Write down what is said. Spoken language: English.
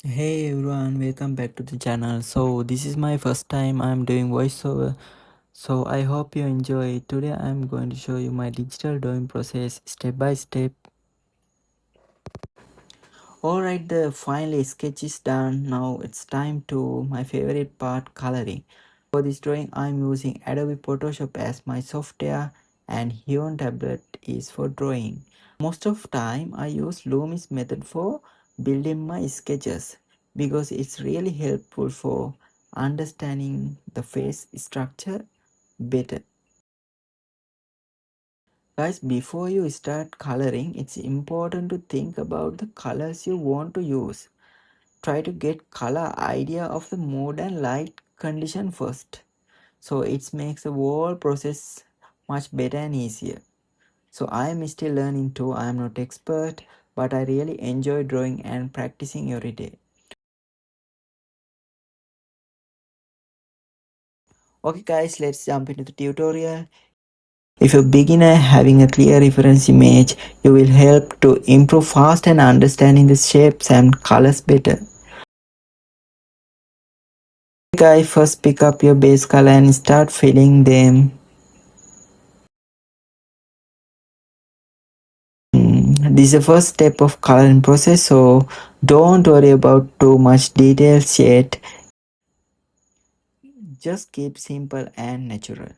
Hey everyone, welcome back to the channel. So this is my first time I'm doing voiceover. So I hope you enjoy. Today I'm going to show you my digital drawing process step by step. Alright, the final sketch is done. Now it's time to my favorite part, coloring. For this drawing I'm using Adobe Photoshop as my software and Huion tablet is for drawing. Most of time I use Loomis method for building my sketches because it's really helpful for understanding the face structure better. Guys, before you start coloring, it's important to think about the colors you want to use. Try to get color idea of the mood and light condition first. So it makes the whole process much better and easier. So I am still learning too. I am not expert, but I really enjoy drawing and practicing every day. Okay guys, let's jump into the tutorial. If you're a beginner, having a clear reference image, you will help to improve fast and understanding the shapes and colors better. Guys, first pick up your base color and start filling them. This is the first step of coloring process, so don't worry about too much details yet. Just keep simple and natural.